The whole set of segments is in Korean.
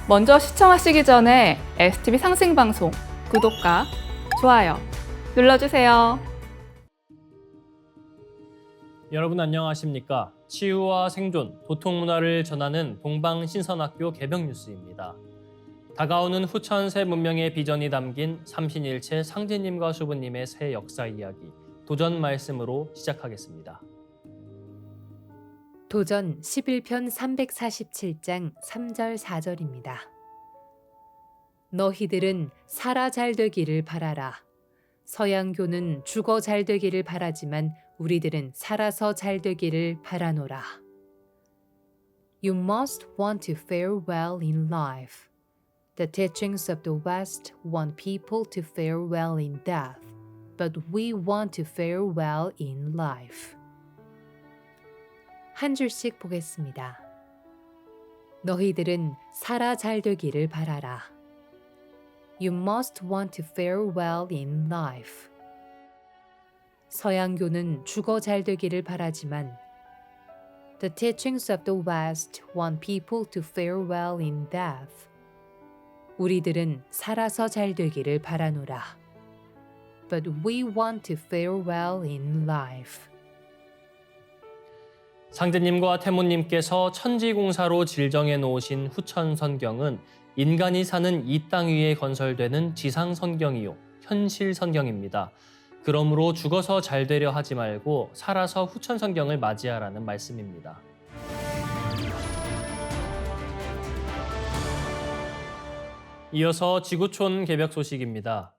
먼저 시청하시기 전에 STV 상승방송 구독과 좋아요 눌러주세요. 여러분 안녕하십니까? 치유와 생존, 도통문화를 전하는 동방신선학교 개병 뉴스입니다. 다가오는 후천 새 문명의 비전이 담긴 삼신일체 상제님과 수부님의 새 역사 이야기, 도전 말씀으로 시작하겠습니다. 도전 11편 347장 3절 4절입니다. 너희들은 살아 잘되기를 바라라. 서양교는 죽어 잘되기를 바라지만 우리들은 살아서 잘되기를 바라노라. You must want to fare well in life. The teachings of the West want people to fare well in death, but we want to fare well in life. 한 줄씩 보겠습니다. 너희들은 살아 잘되기를 바라라. You must want to fare well in life. 서양교는 죽어 잘되기를 바라지만 The teachings of the West want people to fare well in death. 우리들은 살아서 잘되기를 바라노라. But we want to fare well in life. 상제님과 태모님께서 천지공사로 질정해 놓으신 후천 성경은 인간이 사는 이 땅 위에 건설되는 지상 성경이요, 현실 성경입니다. 그러므로 죽어서 잘 되려 하지 말고 살아서 후천 성경을 맞이하라는 말씀입니다. 이어서 지구촌 개벽 소식입니다.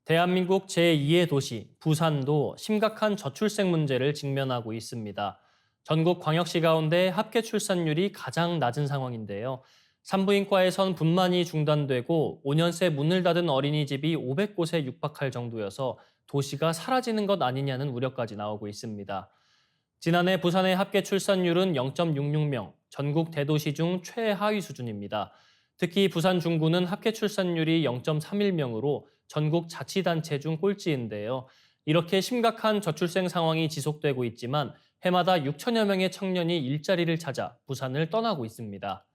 대한민국 제2의 도시 부산도 심각한 저출생 문제를 직면하고 있습니다. 전국 광역시 가운데 합계 출산율이 가장 낮은 상황인데요. 산부인과에선 분만이 중단되고 5년 새 문을 닫은 어린이집이 500곳에 육박할 정도여서 도시가 사라지는 것 아니냐는 우려까지 나오고 있습니다. 지난해 부산의 합계 출산율은 0.66명, 전국 대도시 중 최하위 수준입니다. 특히 부산 중구는 합계 출산율이 0.31명으로 전국 자치단체 중 꼴찌인데요. 이렇게 심각한 저출생 상황이 지속되고 있지만 해마다 6천여 명의 청년이 일자리를 찾아 부산을 떠나고 있습니다.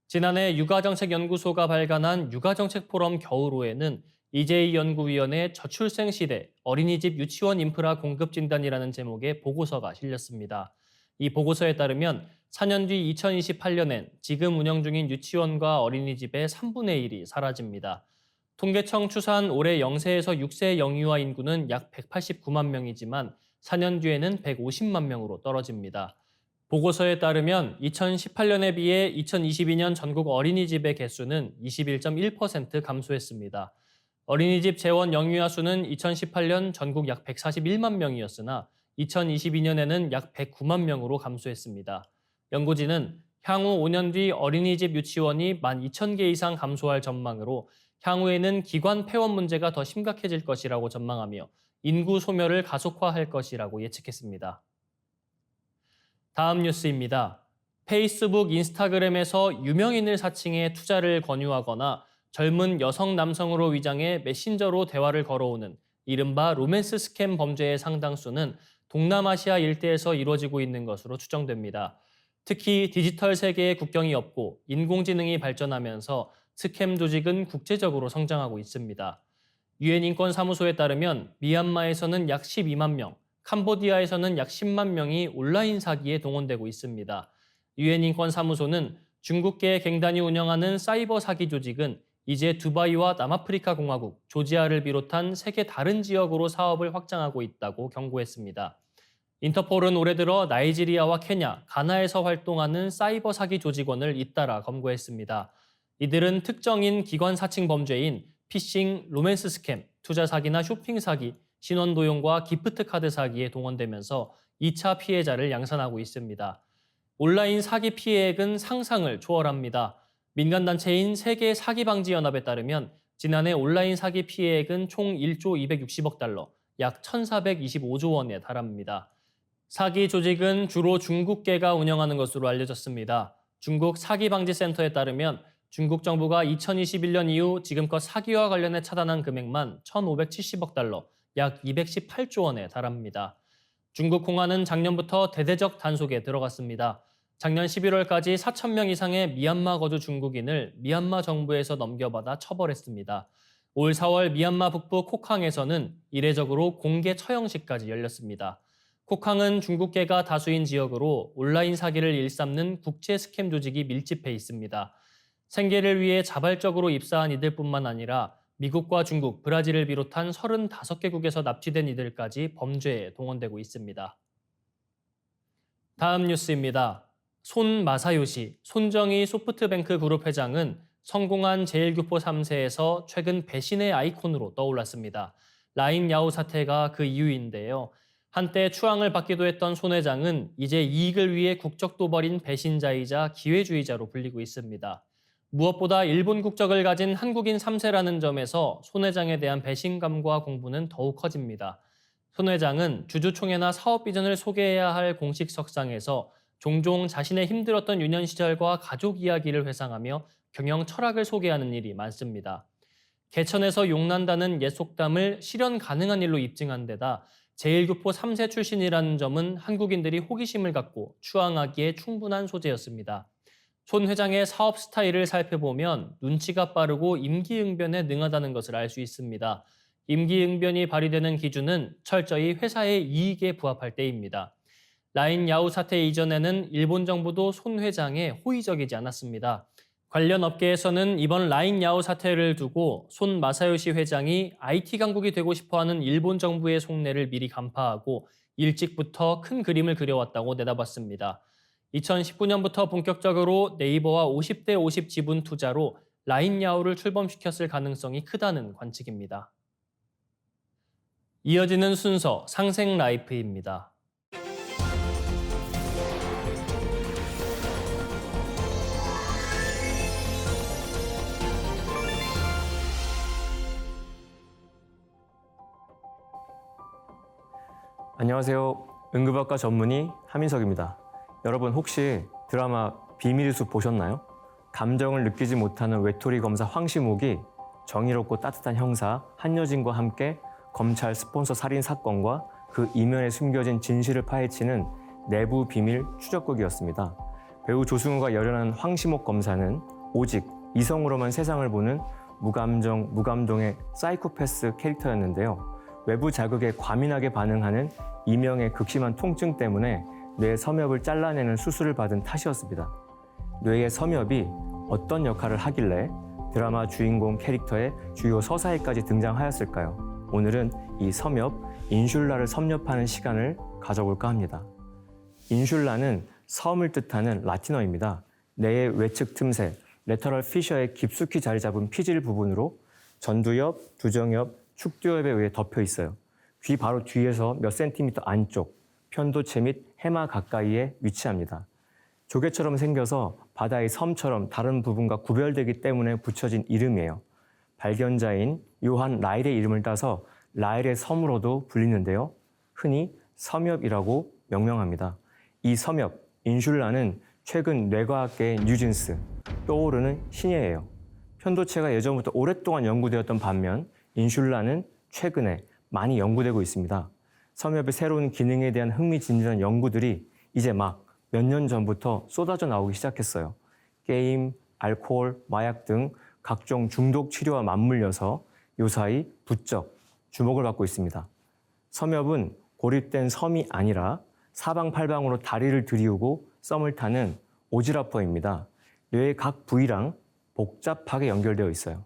지난해 육아정책연구소가 발간한 육아정책 포럼 겨울호에는 이재희 연구위원의 저출생 시대 어린이집 유치원 인프라 공급 진단이라는 제목의 보고서가 실렸습니다. 이 보고서에 따르면 4년 뒤 2028년엔 지금 운영 중인 유치원과 어린이집의 3분의 1이 사라집니다. 통계청 추산 올해 0세에서 6세 영유아 인구는 약 189만 명이지만 4년 뒤에는 150만 명으로 떨어집니다. 보고서에 따르면 2018년에 비해 2022년 전국 어린이집의 개수는 21.1% 감소했습니다. 어린이집 재원 영유아 수는 2018년 전국 약 141만 명이었으나 2022년에는 약 109만 명으로 감소했습니다. 연구진은 향후 5년 뒤 어린이집 유치원이 12,000개 이상 감소할 전망으로 향후에는 기관 폐원 문제가 더 심각해질 것이라고 전망하며 인구 소멸을 가속화할 것이라고 예측했습니다. 다음 뉴스입니다. 페이스북, 인스타그램에서 유명인을 사칭해 투자를 권유하거나 젊은 여성 남성으로 위장해 메신저로 대화를 걸어오는 이른바 로맨스 스캠 범죄의 상당수는 동남아시아 일대에서 이루어지고 있는 것으로 추정됩니다. 특히 디지털 세계에 국경이 없고 인공지능이 발전하면서 스캠 조직은 국제적으로 성장하고 있습니다. 유엔 인권사무소에 따르면 미얀마에서는 약 12만 명, 캄보디아에서는 약 10만 명이 온라인 사기에 동원되고 있습니다. 유엔 인권사무소는 중국계 갱단이 운영하는 사이버 사기 조직은 이제 두바이와 남아프리카 공화국, 조지아를 비롯한 세계 다른 지역으로 사업을 확장하고 있다고 경고했습니다. 인터폴은 올해 들어 나이지리아와 케냐, 가나에서 활동하는 사이버 사기 조직원을 잇따라 검거했습니다. 이들은 특정인 기관 사칭 범죄인 피싱, 로맨스 스캠, 투자 사기나 쇼핑 사기, 신원 도용과 기프트 카드 사기에 동원되면서 2차 피해자를 양산하고 있습니다. 온라인 사기 피해액은 상상을 초월합니다. 민간단체인 세계 사기방지연합에 따르면 지난해 온라인 사기 피해액은 총 1조 260억 달러, 약 1,425조 원에 달합니다. 사기 조직은 주로 중국계가 운영하는 것으로 알려졌습니다. 중국 사기방지센터에 따르면 중국 정부가 2021년 이후 지금껏 사기와 관련해 차단한 금액만 1,570억 달러, 약 218조 원에 달합니다. 중국 공안은 작년부터 대대적 단속에 들어갔습니다. 작년 11월까지 4,000명 이상의 미얀마 거주 중국인을 미얀마 정부에서 넘겨받아 처벌했습니다. 올 4월 미얀마 북부 콕항에서는 이례적으로 공개 처형식까지 열렸습니다. 콕항은 중국계가 다수인 지역으로 온라인 사기를 일삼는 국제 스캠 조직이 밀집해 있습니다. 생계를 위해 자발적으로 입사한 이들뿐만 아니라 미국과 중국, 브라질을 비롯한 35개국에서 납치된 이들까지 범죄에 동원되고 있습니다. 다음 뉴스입니다. 손 마사요시, 손정희 소프트뱅크 그룹 회장은 성공한 제1교포 3세에서 최근 배신의 아이콘으로 떠올랐습니다. 라인 야오 사태가 그 이유인데요. 한때 추앙을 받기도 했던 손 회장은 이제 이익을 위해 국적도 버린 배신자이자 기회주의자로 불리고 있습니다. 무엇보다 일본 국적을 가진 한국인 3세라는 점에서 손 회장에 대한 배신감과 공분은 더욱 커집니다. 손 회장은 주주총회나 사업 비전을 소개해야 할 공식 석상에서 종종 자신의 힘들었던 유년 시절과 가족 이야기를 회상하며 경영 철학을 소개하는 일이 많습니다. 개천에서 용난다는 옛 속담을 실현 가능한 일로 입증한 데다 제1교포 3세 출신이라는 점은 한국인들이 호기심을 갖고 추앙하기에 충분한 소재였습니다. 손 회장의 사업 스타일을 살펴보면 눈치가 빠르고 임기응변에 능하다는 것을 알 수 있습니다. 임기응변이 발휘되는 기준은 철저히 회사의 이익에 부합할 때입니다. 라인 야후 사태 이전에는 일본 정부도 손 회장에 호의적이지 않았습니다. 관련 업계에서는 이번 라인 야후 사태를 두고 손 마사요시 회장이 IT 강국이 되고 싶어하는 일본 정부의 속내를 미리 간파하고 일찍부터 큰 그림을 그려왔다고 내다봤습니다. 2019년부터 본격적으로 네이버와 50대 50 지분 투자로 라인 야후를 출범시켰을 가능성이 크다는 관측입니다. 이어지는 순서 상생 라이프입니다. 안녕하세요. 응급학과 전문의 하민석입니다. 여러분 혹시 드라마 비밀의 숲 보셨나요? 감정을 느끼지 못하는 외톨이 검사 황시목이 정의롭고 따뜻한 형사 한여진과 함께 검찰 스폰서 살인 사건과 그 이면에 숨겨진 진실을 파헤치는 내부 비밀 추적극이었습니다. 배우 조승우가 열연한 황시목 검사는 오직 이성으로만 세상을 보는 무감정, 무감동의 사이코패스 캐릭터였는데요. 외부 자극에 과민하게 반응하는 이명의 극심한 통증 때문에 뇌 섬엽을 잘라내는 수술을 받은 탓이었습니다. 뇌의 섬엽이 어떤 역할을 하길래 드라마 주인공 캐릭터의 주요 서사에까지 등장하였을까요? 오늘은 이 섬엽, 인슐라를 섭렵하는 시간을 가져볼까 합니다. 인슐라는 섬을 뜻하는 라틴어입니다. 뇌의 외측 틈새, 레터럴 피셔에 깊숙이 자리 잡은 피질 부분으로 전두엽, 두정엽, 축두엽에 의해 덮여 있어요. 귀 바로 뒤에서 몇 센티미터 안쪽, 편도체 및 해마 가까이에 위치합니다. 조개처럼 생겨서 바다의 섬처럼 다른 부분과 구별되기 때문에 붙여진 이름이에요. 발견자인 요한 라일의 이름을 따서 라일의 섬으로도 불리는데요. 흔히 섬엽이라고 명명합니다. 이 섬엽, 인슐라는 최근 뇌과학계의 뉴진스, 떠오르는 신예예요. 편도체가 예전부터 오랫동안 연구되었던 반면 인슐라는 최근에 많이 연구되고 있습니다. 섬엽의 새로운 기능에 대한 흥미진진한 연구들이 이제 막 몇 년 전부터 쏟아져 나오기 시작했어요. 게임, 알코올, 마약 등 각종 중독 치료와 맞물려서 요사이 부쩍 주목을 받고 있습니다. 섬엽은 고립된 섬이 아니라 사방팔방으로 다리를 들이우고 썸을 타는 오지라퍼입니다. 뇌의 각 부위랑 복잡하게 연결되어 있어요.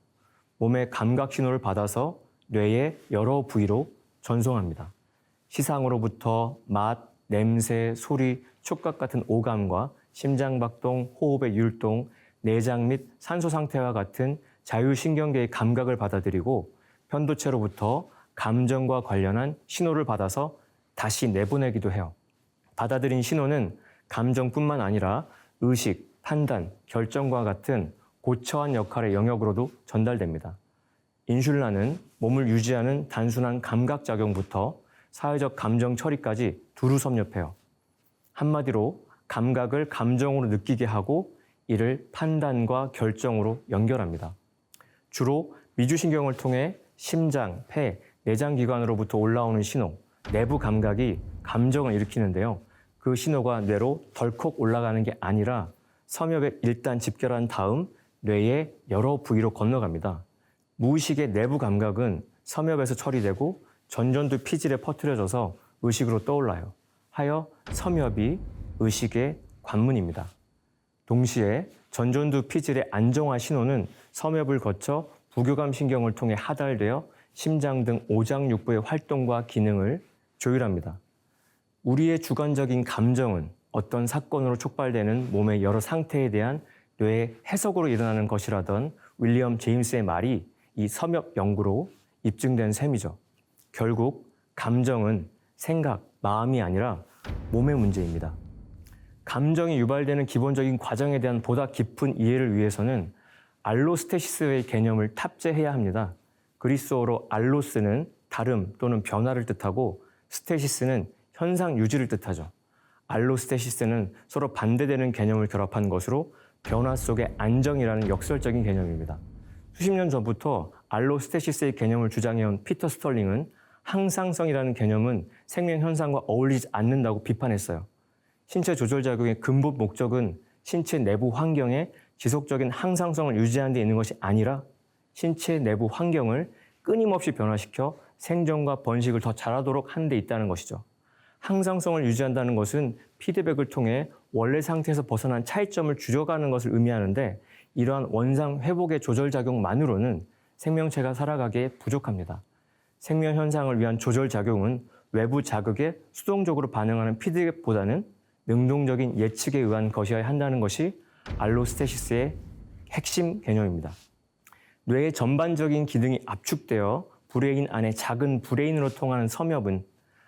몸의 감각 신호를 받아서 뇌의 여러 부위로 전송합니다. 시상으로부터 맛, 냄새, 소리, 촉각 같은 오감과 심장박동, 호흡의 율동, 내장 및 산소 상태와 같은 자율신경계의 감각을 받아들이고 편도체로부터 감정과 관련한 신호를 받아서 다시 내보내기도 해요. 받아들인 신호는 감정뿐만 아니라 의식, 판단, 결정과 같은 고처한 역할의 영역으로도 전달됩니다. 인슐라는 몸을 유지하는 단순한 감각작용부터 사회적 감정 처리까지 두루 섭렵해요. 한마디로 감각을 감정으로 느끼게 하고 이를 판단과 결정으로 연결합니다. 주로 미주신경을 통해 심장, 폐, 내장기관으로부터 올라오는 신호, 내부 감각이 감정을 일으키는데요. 그 신호가 뇌로 덜컥 올라가는 게 아니라 섬엽에 일단 집결한 다음 뇌의 여러 부위로 건너갑니다. 무의식의 내부 감각은 섬엽에서 처리되고 전전두 피질에 퍼뜨려져서 의식으로 떠올라요. 하여 섬엽이 의식의 관문입니다. 동시에 전전두 피질의 안정화 신호는 섬엽을 거쳐 부교감 신경을 통해 하달되어 심장 등 오장육부의 활동과 기능을 조율합니다. 우리의 주관적인 감정은 어떤 사건으로 촉발되는 몸의 여러 상태에 대한 뇌의 해석으로 일어나는 것이라던 윌리엄 제임스의 말이 이 섬엽 연구로 입증된 셈이죠. 결국 감정은 생각, 마음이 아니라 몸의 문제입니다. 감정이 유발되는 기본적인 과정에 대한 보다 깊은 이해를 위해서는 알로스테시스의 개념을 탑재해야 합니다. 그리스어로 알로스는 다름 또는 변화를 뜻하고 스테시스는 현상 유지를 뜻하죠. 알로스테시스는 서로 반대되는 개념을 결합한 것으로 변화 속의 안정이라는 역설적인 개념입니다. 수십 년 전부터 알로스테시스의 개념을 주장해온 피터 스털링은 항상성이라는 개념은 생명 현상과 어울리지 않는다고 비판했어요. 신체 조절작용의 근본 목적은 신체 내부 환경에 지속적인 항상성을 유지하는 데 있는 것이 아니라 신체 내부 환경을 끊임없이 변화시켜 생존과 번식을 더 잘하도록 하는 데 있다는 것이죠. 항상성을 유지한다는 것은 피드백을 통해 원래 상태에서 벗어난 차이점을 줄여가는 것을 의미하는데 이러한 원상 회복의 조절작용만으로는 생명체가 살아가기에 부족합니다. 생명 현상을 위한 조절작용은 외부 자극에 수동적으로 반응하는 피드백보다는 능동적인 예측에 의한 것이어야 한다는 것이 알로스테시스의 핵심 개념입니다. 뇌의 전반적인 기능이 압축되어 브레인 안에 작은 브레인으로 통하는 섬엽은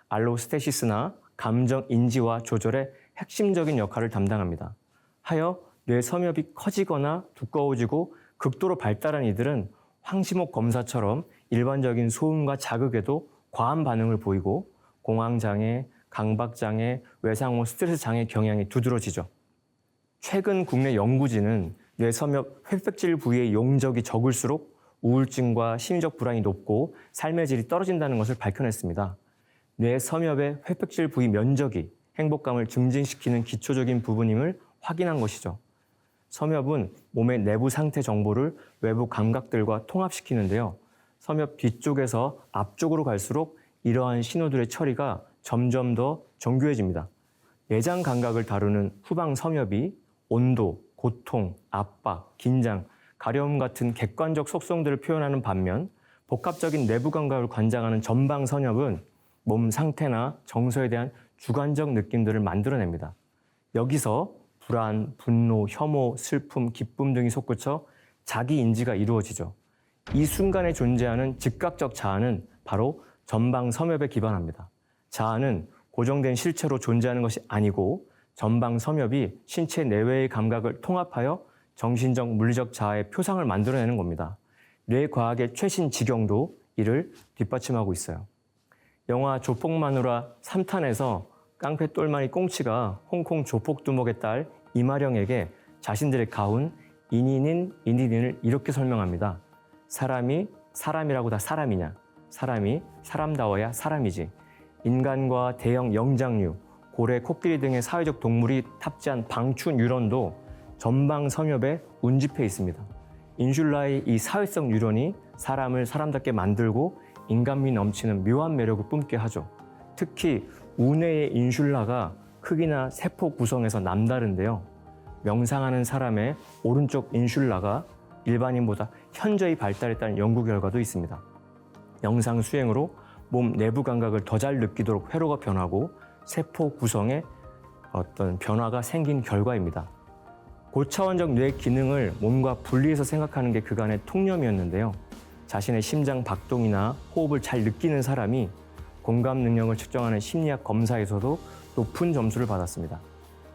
알로스테시스나 감정 인지와 조절의 핵심적인 역할을 담당합니다. 하여 뇌 섬엽이 커지거나 두꺼워지고 극도로 발달한 이들은 황심호 검사처럼 일반적인 소음과 자극에도 과한 반응을 보이고 공황장애, 강박장애, 외상후 스트레스 장애 경향이 두드러지죠. 최근 국내 연구진은 뇌 섬엽 회백질 부위의 용적이 적을수록 우울증과 심리적 불안이 높고 삶의 질이 떨어진다는 것을 밝혀냈습니다. 뇌 섬엽의 회백질 부위 면적이 행복감을 증진시키는 기초적인 부분임을 확인한 것이죠. 섬엽은 몸의 내부 상태 정보를 외부 감각들과 통합시키는데요. 섬엽 뒤쪽에서 앞쪽으로 갈수록 이러한 신호들의 처리가 점점 더 정교해집니다. 내장 감각을 다루는 후방 섬엽이 온도, 고통, 압박, 긴장, 가려움 같은 객관적 속성들을 표현하는 반면 복합적인 내부 감각을 관장하는 전방 섬엽은 몸 상태나 정서에 대한 주관적 느낌들을 만들어냅니다. 여기서 불안, 분노, 혐오, 슬픔, 기쁨 등이 솟구쳐 자기 인지가 이루어지죠. 이 순간에 존재하는 즉각적 자아는 바로 전방 섬엽에 기반합니다. 자아는 고정된 실체로 존재하는 것이 아니고 전방 섬엽이 신체 내외의 감각을 통합하여 정신적, 물리적 자아의 표상을 만들어내는 겁니다. 뇌과학의 최신 지경도 이를 뒷받침하고 있어요. 영화 조폭마누라 3탄에서 깡패 똘마니 꽁치가 홍콩 조폭두목의 딸 이마령에게 자신들의 가훈 인인을 이렇게 설명합니다. 사람이 사람이라고 다 사람이냐? 사람이 사람다워야 사람이지. 인간과 대형 영장류, 고래, 코끼리 등의 사회적 동물이 탑재한 방추 뉴런도 전방 섬엽에 운집해 있습니다. 인슐라의 이 사회성 뉴런이 사람을 사람답게 만들고 인간미 넘치는 묘한 매력을 뿜게 하죠. 특히 우뇌의 인슐라가 크기나 세포 구성에서 남다른데요. 명상하는 사람의 오른쪽 인슐라가 일반인보다 현저히 발달했다는 연구 결과도 있습니다. 명상 수행으로 몸 내부 감각을 더 잘 느끼도록 회로가 변하고 세포 구성에 어떤 변화가 생긴 결과입니다. 고차원적 뇌 기능을 몸과 분리해서 생각하는 게 그간의 통념이었는데요. 자신의 심장 박동이나 호흡을 잘 느끼는 사람이 공감 능력을 측정하는 심리학 검사에서도 높은 점수를 받았습니다.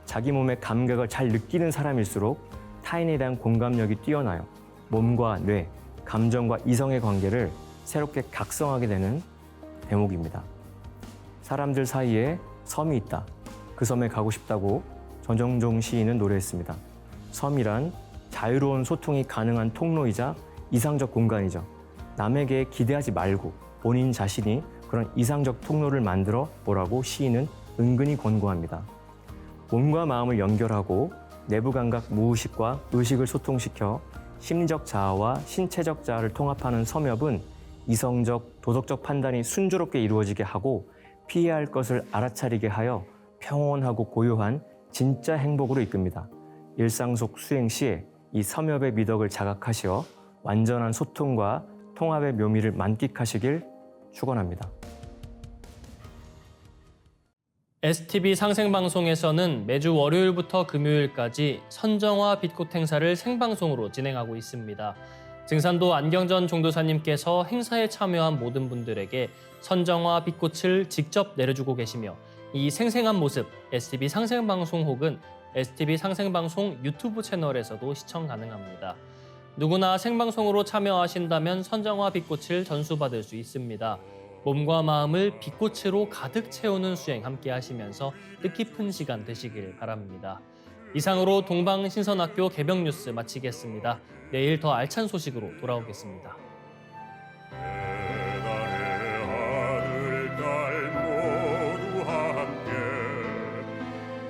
자기 몸의 감각을 잘 느끼는 사람일수록 타인에 대한 공감력이 뛰어나요. 몸과 뇌, 감정과 이성의 관계를 새롭게 각성하게 되는 대목입니다. 사람들 사이에 섬이 있다. 그 섬에 가고 싶다고 전정종 시인은 노래했습니다. 섬이란 자유로운 소통이 가능한 통로이자 이상적 공간이죠. 남에게 기대하지 말고 본인 자신이 그런 이상적 통로를 만들어 보라고 시인은 은근히 권고합니다. 몸과 마음을 연결하고 내부 감각 무의식과 의식을 소통시켜 심리적 자아와 신체적 자아를 통합하는 섬엽은 이성적, 도덕적 판단이 순조롭게 이루어지게 하고 피해야 할 것을 알아차리게 하여 평온하고 고요한 진짜 행복으로 이끕니다. 일상 속 수행 시에 이 섬엽의 미덕을 자각하시어 완전한 소통과 통합의 묘미를 만끽하시길 축원합니다. STB 상생방송에서는 매주 월요일부터 금요일까지 선정화 빛꽃 행사를 생방송으로 진행하고 있습니다. 증산도 안경전 종도사님께서 행사에 참여한 모든 분들에게 선정화 빛꽃을 직접 내려주고 계시며 이 생생한 모습 STB 상생방송 혹은 STB 상생방송 유튜브 채널에서도 시청 가능합니다. 누구나 생방송으로 참여하신다면 선정화 빛꽃을 전수받을 수 있습니다. 몸과 마음을 빛꽃으로 가득 채우는 수행 함께 하시면서 뜻깊은 시간 되시길 바랍니다. 이상으로 동방신선학교 개병 뉴스 마치겠습니다. 내일 더 알찬 소식으로 돌아오겠습니다.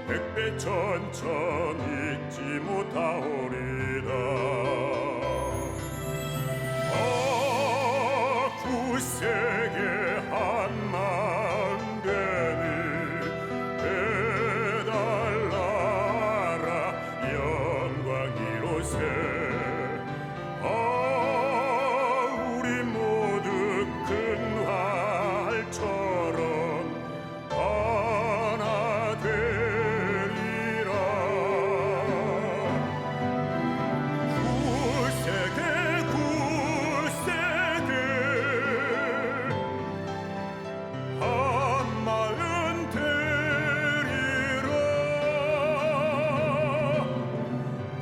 백배천천 잊지 못하오리다. 구세계 한마음 되니 배달나라 영광 이로새. 우리 모두 큰 활처럼 하나 되리라. 구세계 한마음 되리라.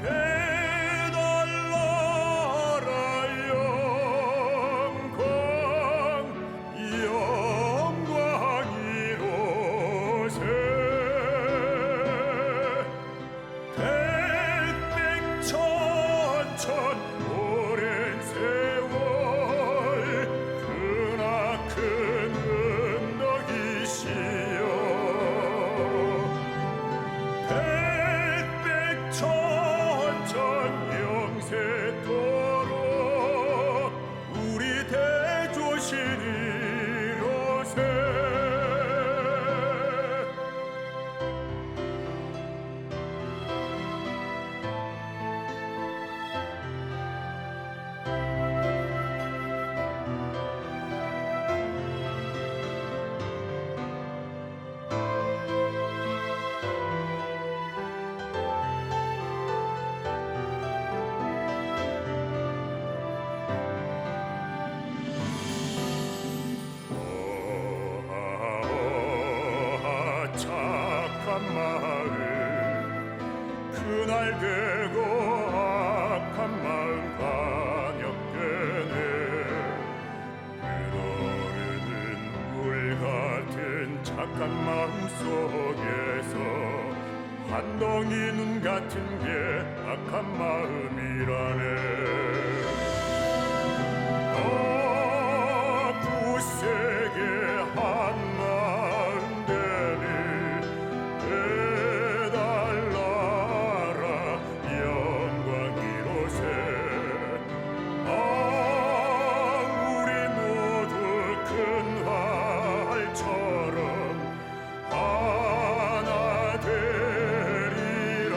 배달나라 영광 이로새. 백백천천 오랜 세월 크나큰 은덕이시여. 백백천천 영세토록 우리 대조신이로세. 착한 마음 그날 되고 악한 마음 반역되네. 흐르는 물 같은 착한 마음 속에서 한 덩이 눈 같은 게 악한 마음이라네. 구세계 한마음 되니 배달나라 영광 이로새. 우리 모두 큰 활처럼 하나 되리라.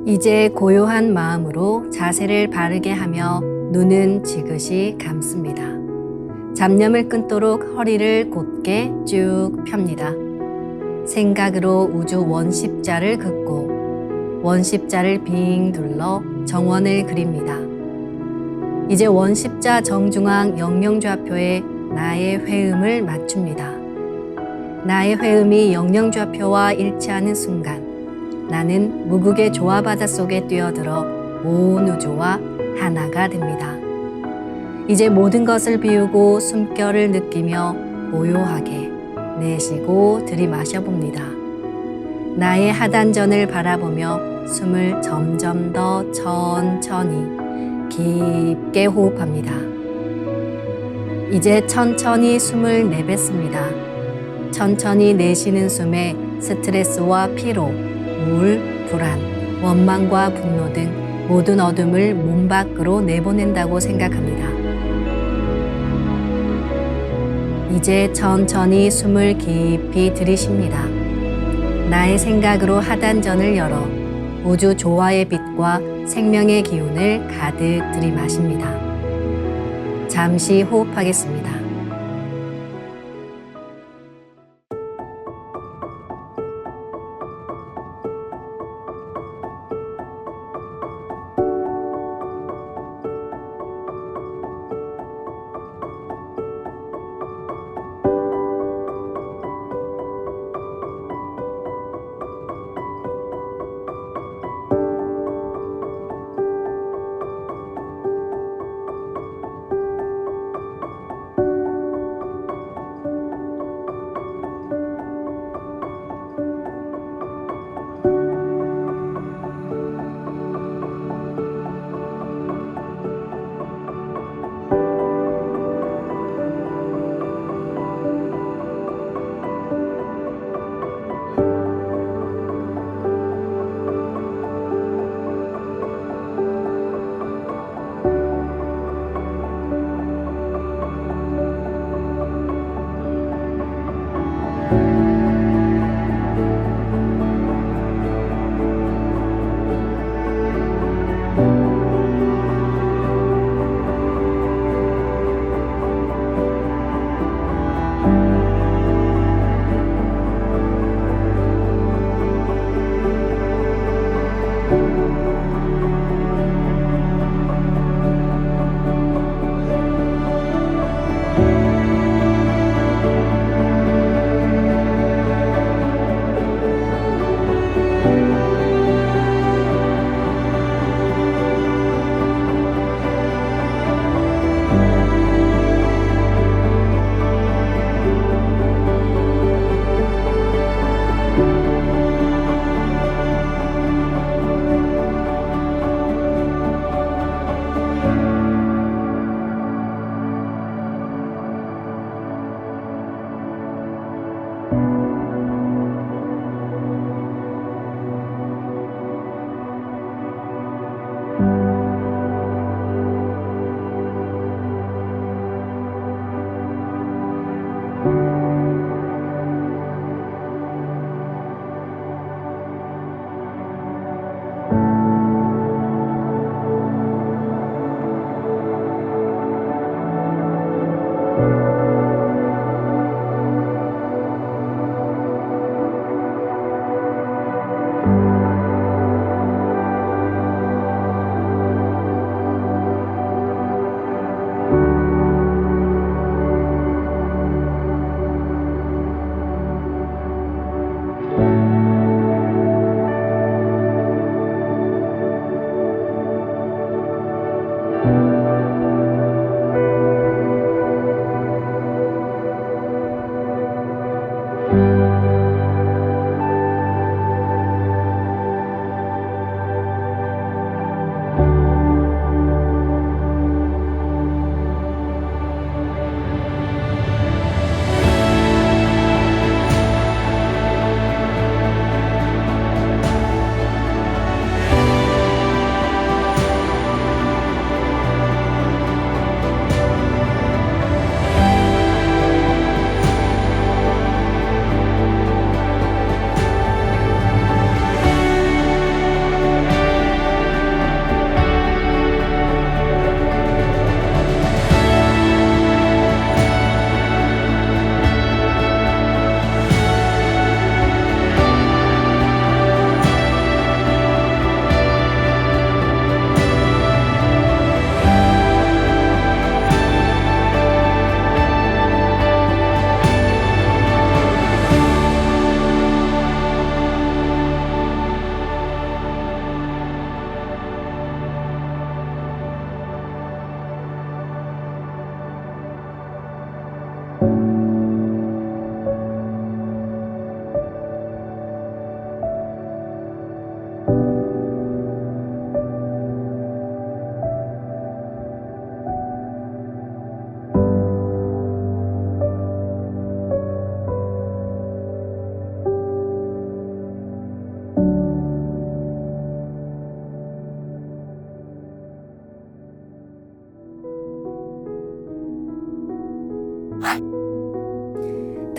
이제 고요한 마음으로 자세를 바르게 하며 눈은 지그시 감습니다. 잡념을 끊도록 허리를 곧게 쭉 펴니다. 생각으로 우주 원십자를 긋고 원십자를 빙 둘러 정원을 그립니다. 이제 원십자 정중앙 영영좌표에 나의 회음을 맞춥니다. 나의 회음이 영영좌표와 일치하는 순간 나는 무극의 조화바다 속에 뛰어들어 온 우주와 하나가 됩니다. 이제 모든 것을 비우고 숨결을 느끼며 고요하게 내쉬고 들이마셔 봅니다. 나의 하단전을 바라보며 숨을 점점 더 천천히 깊게 호흡합니다. 이제 천천히 숨을 내뱉습니다. 천천히 내쉬는 숨에 스트레스와 피로, 우울, 불안, 원망과 분노 등 모든 어둠을 몸 밖으로 내보낸다고 생각합니다. 이제 천천히 숨을 깊이 들이쉽니다. 나의 생각으로 하단전을 열어 우주 조화의 빛과 생명의 기운을 가득 들이마십니다. 잠시 호흡하겠습니다.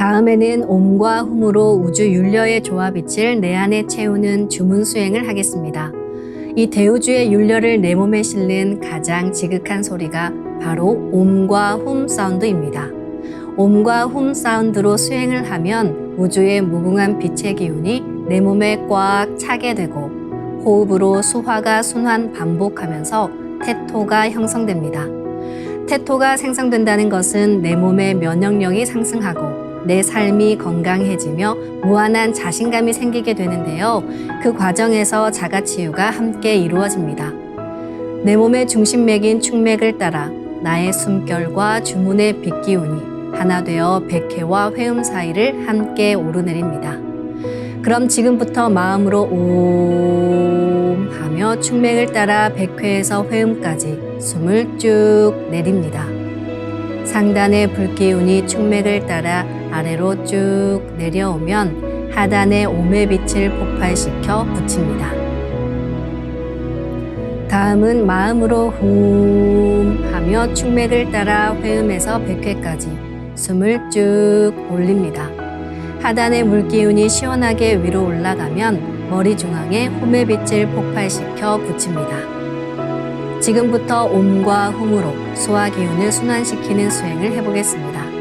다음에는 옴과 훔으로 우주 율려의 조화빛을 내 안에 채우는 주문 수행을 하겠습니다. 이 대우주의 율려를 내 몸에 실는 가장 지극한 소리가 바로 옴과 훔 사운드입니다. 옴과 훔 사운드로 수행을 하면 우주의 무궁한 빛의 기운이 내 몸에 꽉 차게 되고 호흡으로 수화가 순환 반복하면서 태토가 형성됩니다. 태토가 생성된다는 것은 내 몸의 면역력이 상승하고 내 삶이 건강해지며 무한한 자신감이 생기게 되는데요. 그 과정에서 자가치유가 함께 이루어집니다. 내 몸의 중심맥인 축맥을 따라 나의 숨결과 주문의 빛기운이 하나 되어 백회와 회음 사이를 함께 오르내립니다. 그럼 지금부터 마음으로 옴 하며 축맥을 따라 백회에서 회음까지 숨을 쭉 내립니다. 상단의 불기운이 축맥을 따라 아래로 쭉 내려오면 하단의 옴의 빛을 폭발시켜 붙입니다. 다음은 마음으로 훔 하며 축맥을 따라 회음에서 백회까지 숨을 쭉 올립니다. 하단의 물기운이 시원하게 위로 올라가면 머리 중앙에 홈의 빛을 폭발시켜 붙입니다. 지금부터 옴과 훔으로 소화 기운을 순환시키는 수행을 해보겠습니다.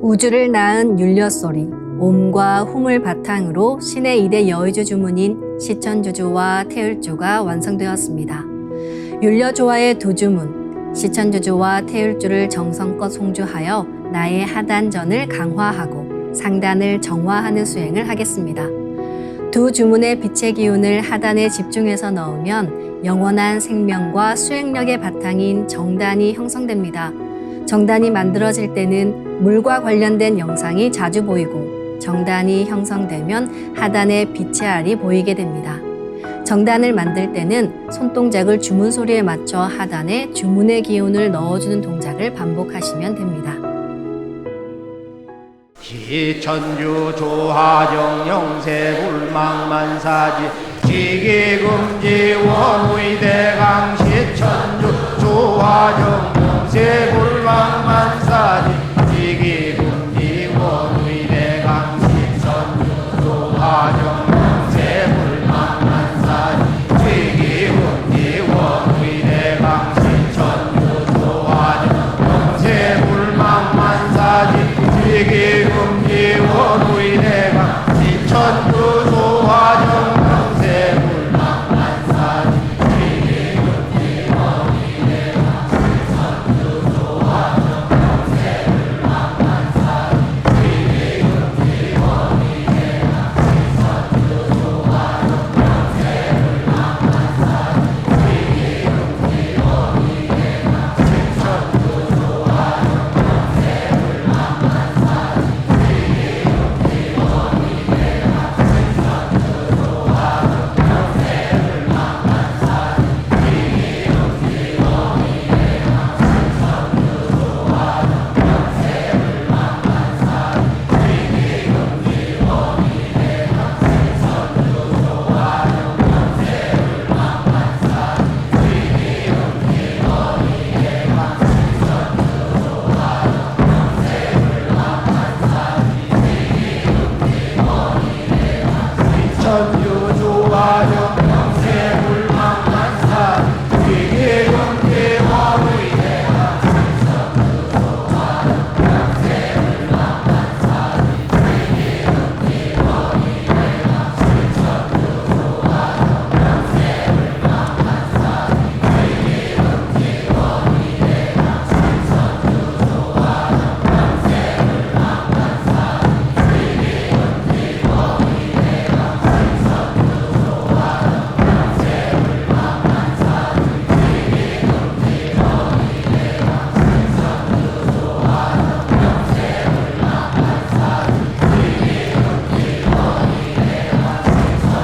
우주를 낳은 율려소리, 옴과 hum을 바탕으로 신의 2대 여의주 주문인 시천주주와 태율주가 완성되었습니다. 율려조화의 두 주문, 시천주주와 태율주를 정성껏 송주하여 나의 하단전을 강화하고 상단을 정화하는 수행을 하겠습니다. 두 주문의 빛의 기운을 하단에 집중해서 넣으면 영원한 생명과 수행력의 바탕인 정단이 형성됩니다. 정단이 만들어질 때는 물과 관련된 영상이 자주 보이고 정단이 형성되면 하단에 빛의 알이 보이게 됩니다. 정단을 만들 때는 손동작을 주문 소리에 맞춰 하단에 주문의 기운을 넣어주는 동작을 반복하시면 됩니다. 시천주 조하정 영세불망만사지 지기금지 원의대강 시천주 조하정 영세불망만사지 지기금지 원의대강 시천주 조하정 영세불망만사지 지기금지 원의대강 시천주 조하정 영세불망만사지 지기금지 원의대강 시천주 조하정 영세불망만사지 지기금지 원의대강 시천주 조하정 영세불망만사지 지기금지 원의대강 시천주 조하정 영세불망만사지 지기금지 원의대강 시천주 조하정 천주 조화정 영세불망만사지 지기금지 원의대강 시천주 조화정 영세불망만사지 지기금지 원의대강 시천주 조화정 영세불망만사지 지기금지 원의대강 시천주 조화정 영세불망만사지 지기금지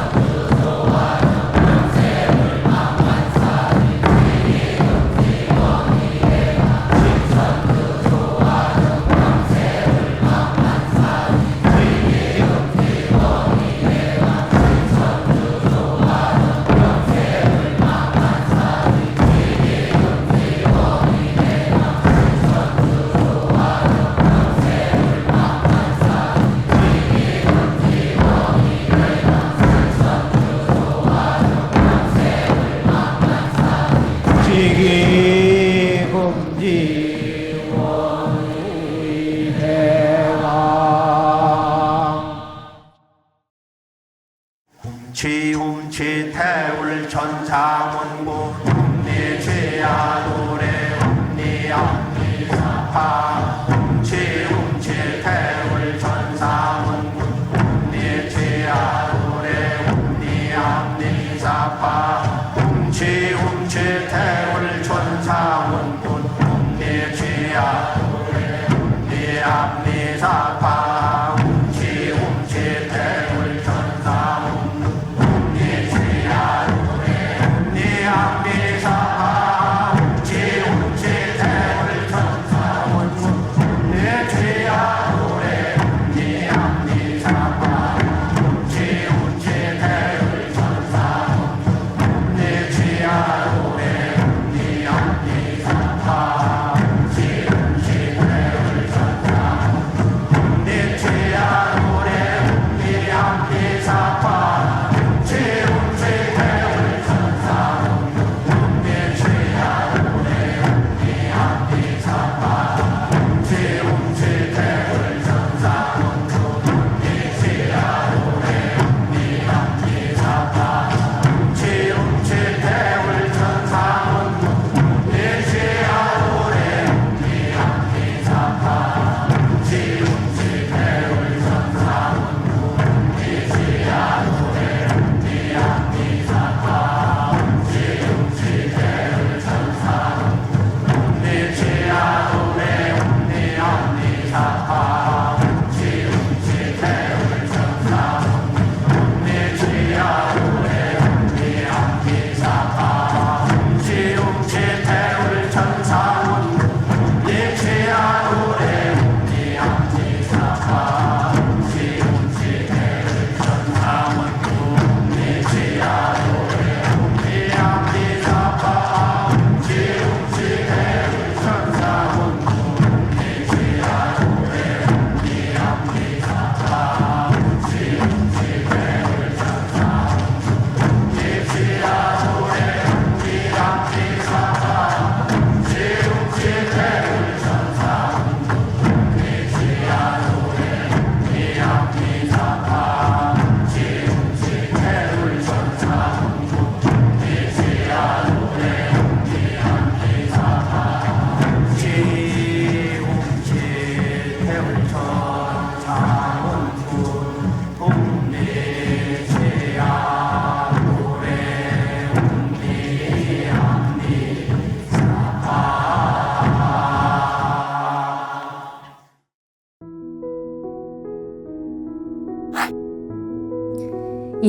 원의대강 지기금지 원의대강 훔치 태울 천상원고 훔니 죄야 노래 훔니 앞니 사파 훔치 태울 천상원고 훔니 죄야 노래 훔니 앞니 사파 훔치 태울 천상원고 훔니 죄야 노래 훔니 앞니 사파 훔치 태울 천상원고 훔니 죄야 노래 훔니 앞니 사파 훔치 태울 천상원고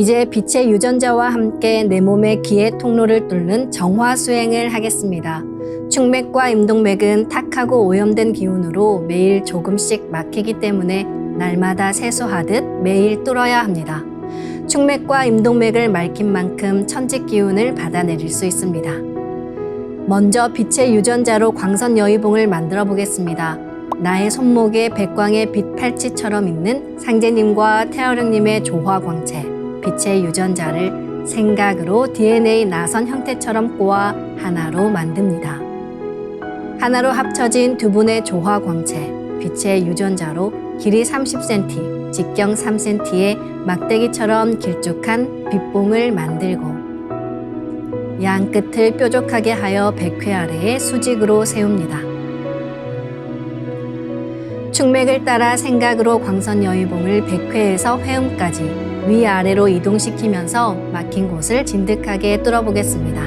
이제 빛의 유전자와 함께 내 몸의 기의 통로를 뚫는 정화 수행을 하겠습니다. 축맥과 임동맥은 탁하고 오염된 기운으로 매일 조금씩 막히기 때문에 날마다 세수하듯 매일 뚫어야 합니다. 축맥과 임동맥을 맑힌 만큼 천직 기운을 받아내릴 수 있습니다. 먼저 빛의 유전자로 광선 여의봉을 만들어 보겠습니다. 나의 손목에 백광의 빛 팔찌처럼 있는 상제님과 태어령님의 조화광채, 빛의 유전자를 생각으로 DNA 나선 형태처럼 꼬아 하나로 만듭니다. 하나로 합쳐진 두 분의 조화광채, 빛의 유전자로 길이 30cm, 직경 3cm의 막대기처럼 길쭉한 빛봉을 만들고 양 끝을 뾰족하게 하여 백회 아래에 수직으로 세웁니다. 축맥을 따라 생각으로 광선 여의봉을 백회에서 회음까지 위아래로 이동시키면서 막힌 곳을 진득하게 뚫어보겠습니다.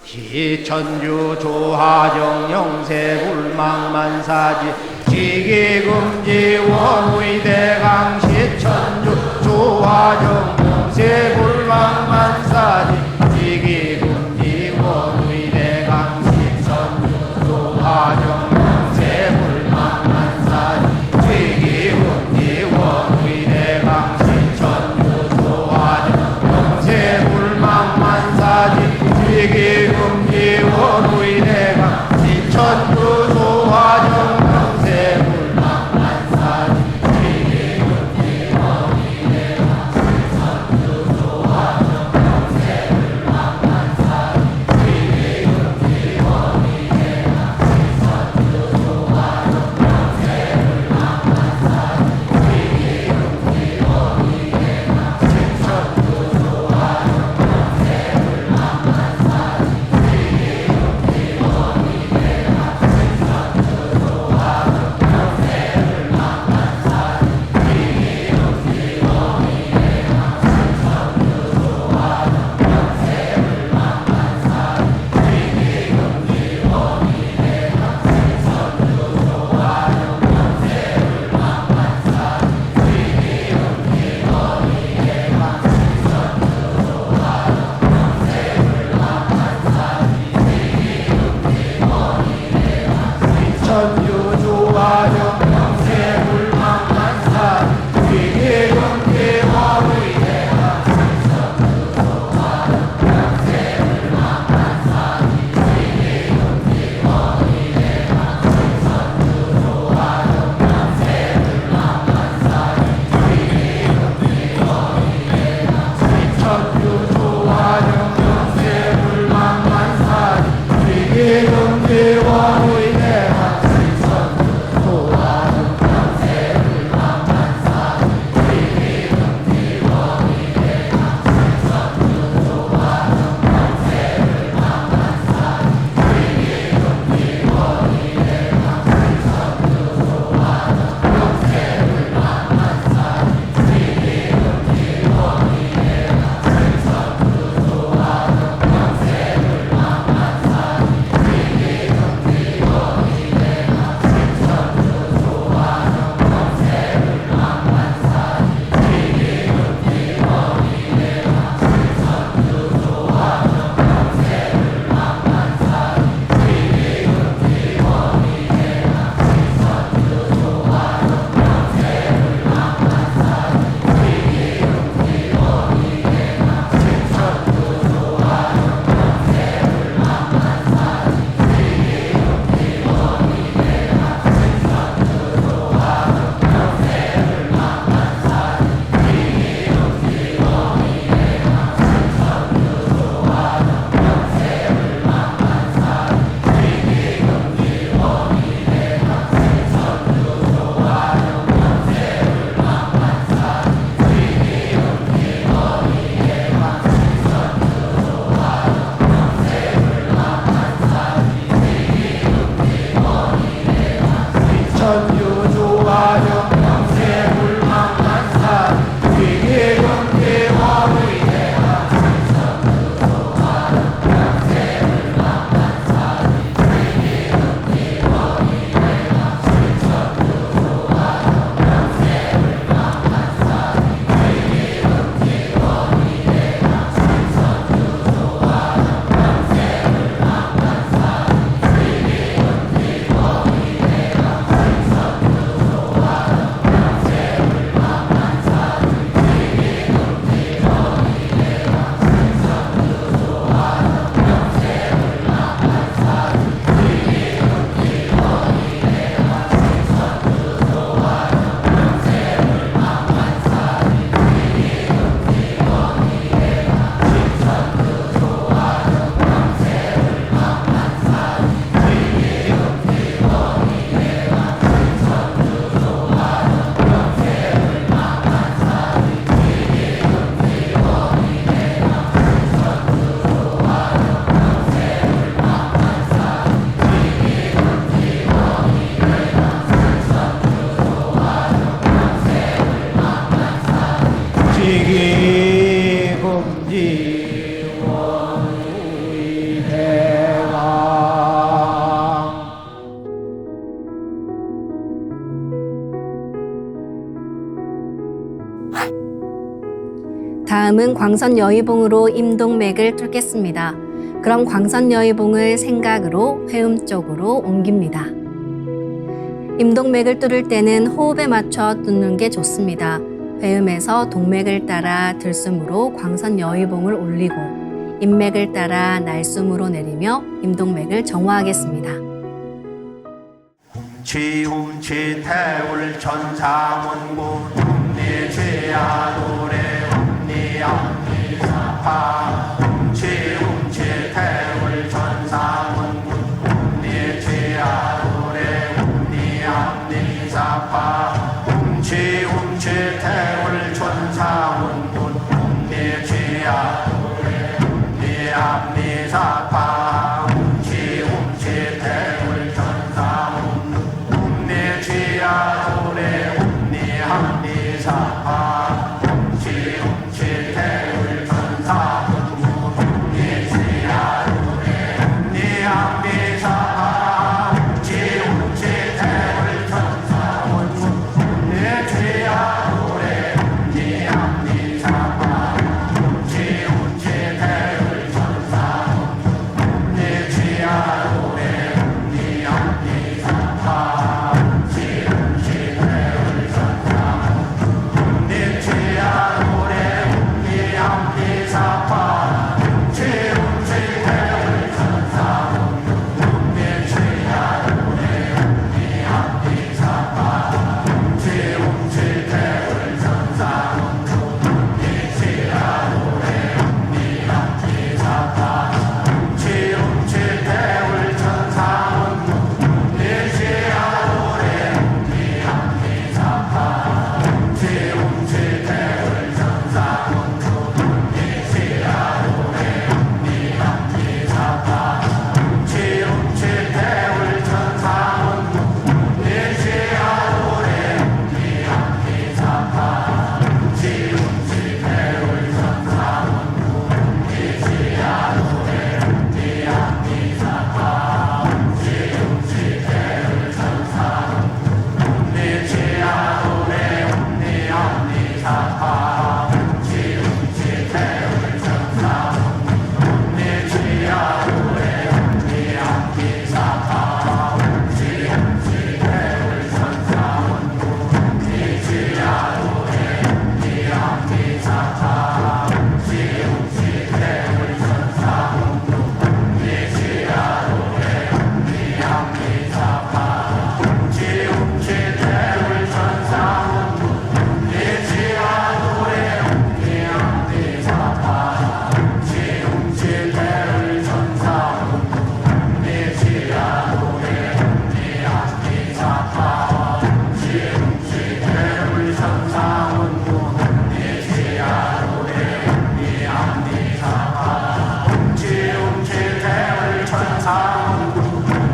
기천주 조하정 영세 불망만사지 지기금지 원의대강 시천주 조하정 영세 불망만사지 지기금지 원의대강 시천주 조하정 영세 불망만사지 지기금지 원의대강 시천주 조하정 영세 불망만사지 지기금지 원의대강 시천주 조하정 영세 불망만사지 지기금지 원의대강 시천주 조하정 다음은 광선 여의봉으로 임동맥을 뚫겠습니다. 그럼 광선 여의봉을 생각으로 회음 쪽으로 옮깁니다. 임동맥을 뚫을 때는 호흡에 맞춰 뚫는 게 좋습니다. 회음에서 동맥을 따라 들숨으로 광선 여의봉을 올리고 인맥을 따라 날숨으로 내리며 임동맥을 정화하겠습니다. 훔치 태울 천사문구 훔니 죄야 노래 훔니 암니 사파 훔치 태울 천사문구 훔니 죄야 노래 훔니 암니 사파 훔치 태울 천사문구 훔니 죄야 노래 훔니 암니 사파 훔치 태울 천사문구 내 죄야 노래 훔니 함니 사파 훔치 태울 천사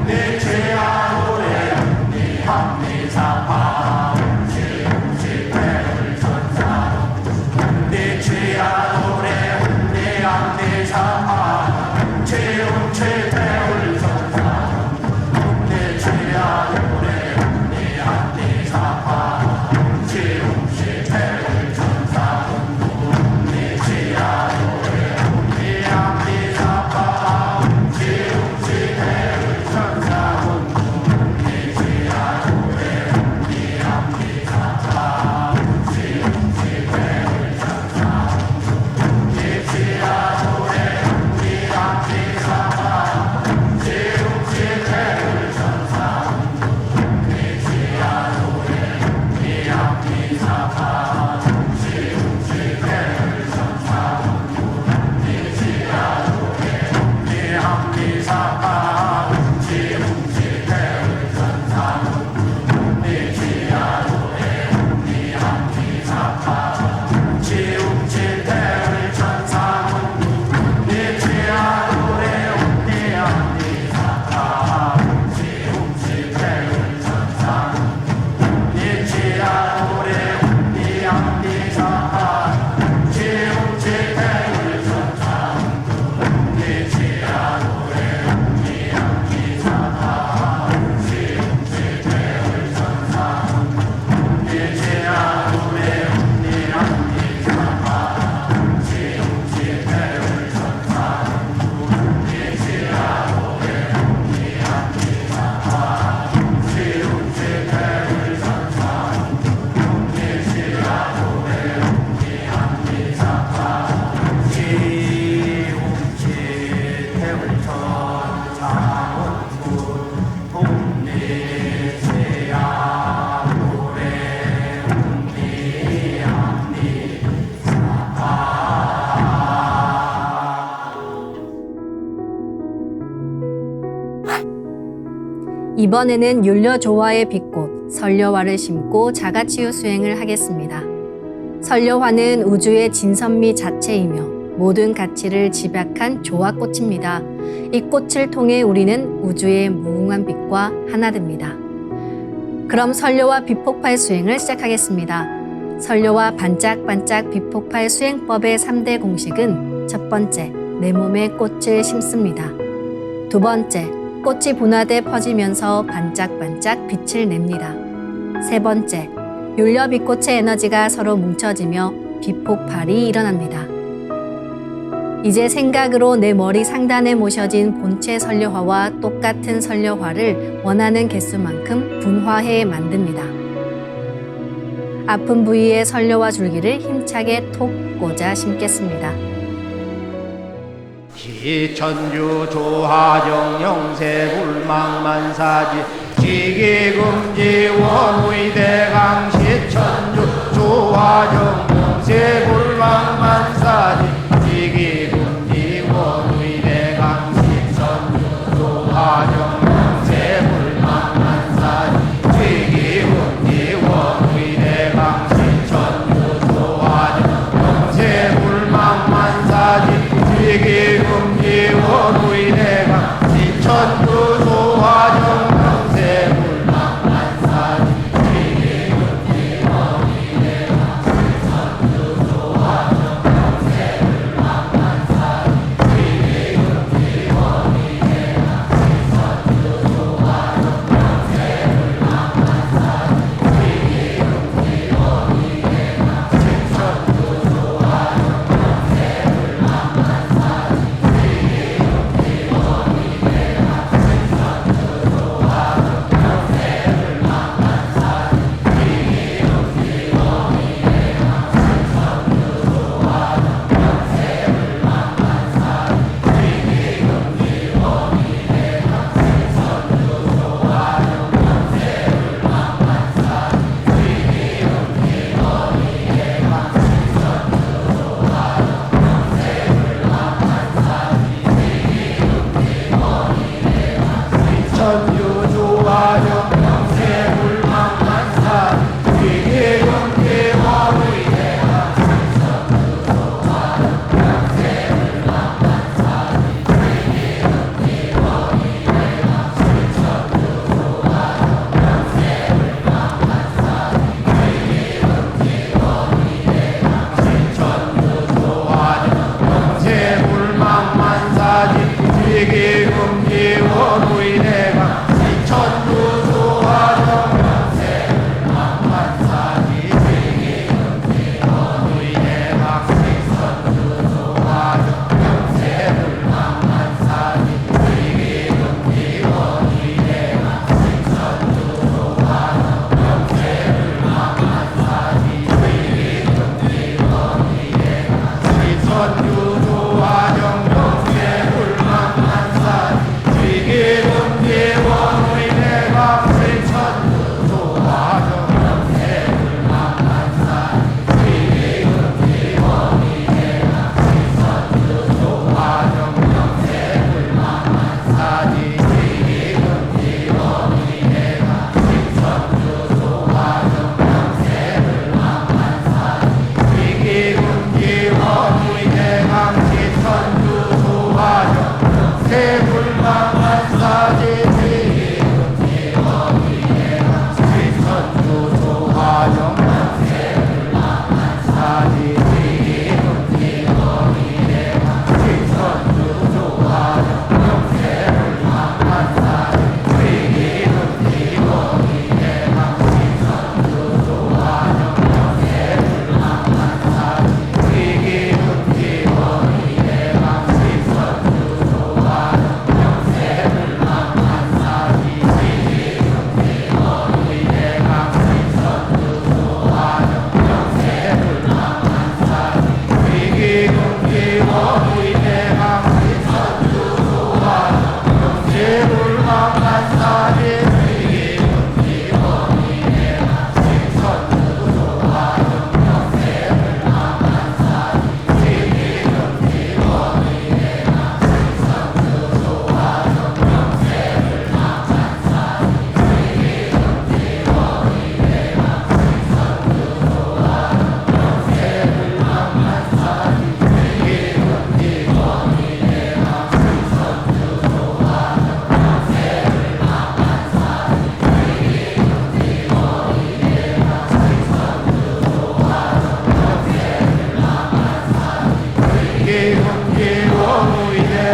내 죄야 노래 훔니 함니 사파 훔치 태울 천사 내 죄야 노래 훔니 함니 사파 훔치 태울 천사 내 죄야 노래 훔니 함니 사파 이번에는 율려조화의 빛꽃 설려화를 심고 자가치유 수행을 하겠습니다. 설려화는 우주의 진선미 자체이며 모든 가치를 집약한 조화꽃입니다. 이 꽃을 통해 우리는 우주의 무궁한 빛과 하나 됩니다. 그럼 설려화 빛폭발 수행을 시작하겠습니다. 설려화 반짝반짝 빛폭발 수행법의 3대 공식은 첫 번째, 내 몸에 꽃을 심습니다. 두 번째, 꽃이 분화돼 퍼지면서 반짝반짝 빛을 냅니다. 세 번째, 율려 빛꽃의 에너지가 서로 뭉쳐지며 빛폭발이 일어납니다. 이제 생각으로 내 머리 상단에 모셔진 본체 설려화와 똑같은 설려화를 원하는 개수만큼 분화해 만듭니다. 아픈 부위에 설려화 줄기를 힘차게 톡 꽂아 심겠습니다. 기천주 조화정 영세 불망만사지 지기금지 원의대강 시천주 조화정 영세 불망만사지 지기금지 원의대강 시천주 조화정 영세 불망만사지 지기금지 원의대강 시천주 조화정 영세 불망만사지 지기금지 원의대강 시천주 조화정 영세 불망만사지 지기금지 원의대강 시천주 조화정 영세 불망만사지 지기금지 원의대강 시천주 조화정 영세 불망만사지 지기금지 원의대강 시천주 조화정 영세 불망만사지 천주 조화정 영세 불망만사지 지기금지 원의대강 시천주 조화정 영세 불망만사지 지기금지 원의대강 시천주 조화정 영세 불망만사지 지기금지 원의대강 시천주 조화정 영세 불망만사지 지기금지 원의대강 시천주 조화정 영세 불망만사지 지기금지 원의대강 시천주 조화정 영세 불망만사지 지기금지 원의대강 시천주 조화정 영세 불망만사지 지기금지 원의대강 시천주 조화정 영세 불망만사지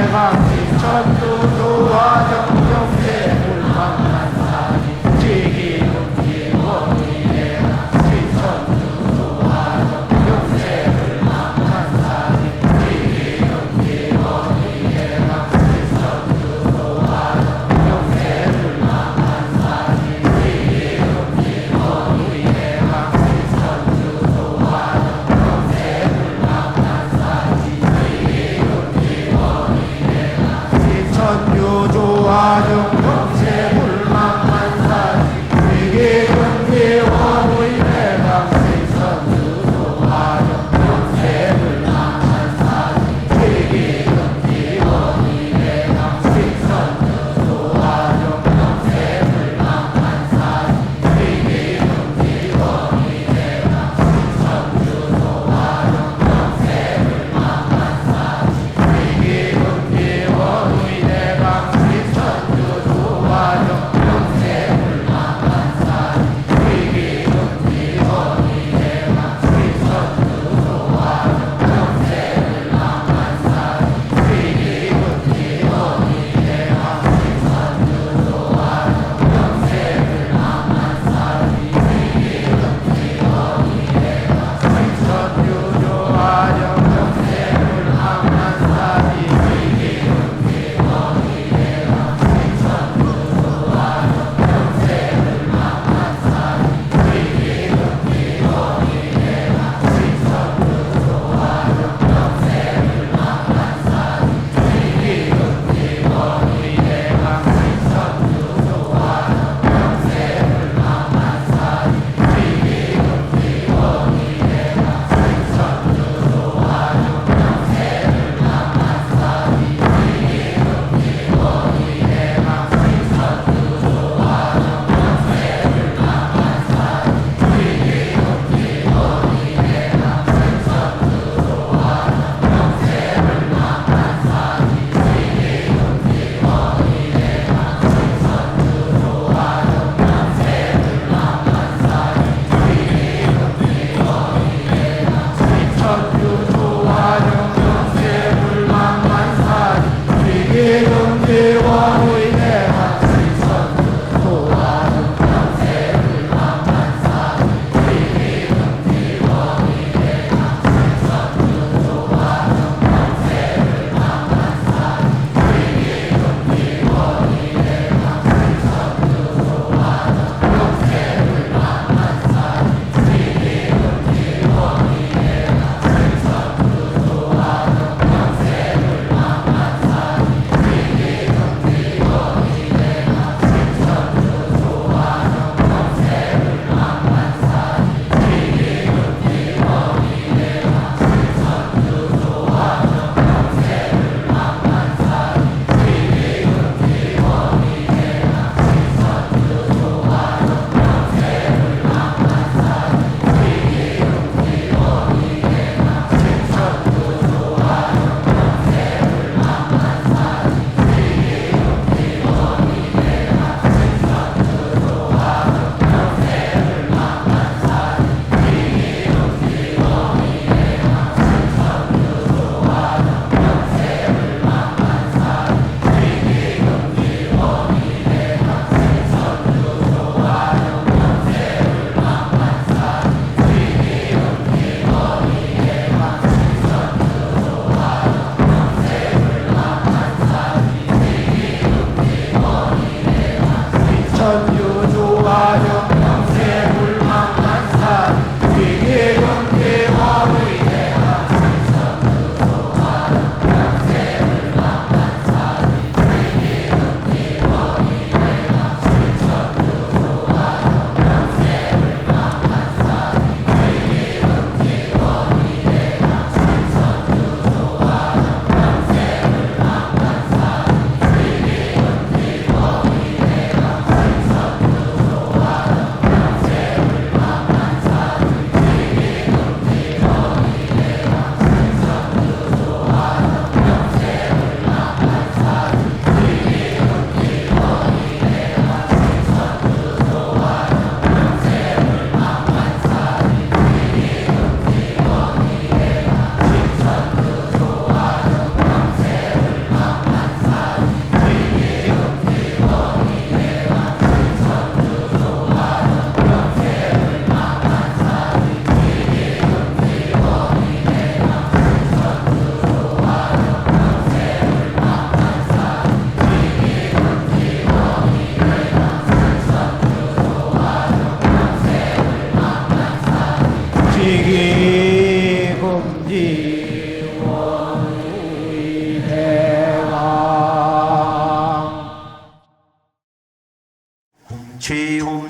해방 지천도 조화 정경세 물방만사지 지기군 기원이 해방 지천도 조화 정경세 물방만사지 지기군 기원이 해방 지천도 조화 정경세 물방만사지 지기군 기원이 해방 지천도 조화 정경세 물방만사지 지기군 기원이 해방 지천유 조화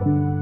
그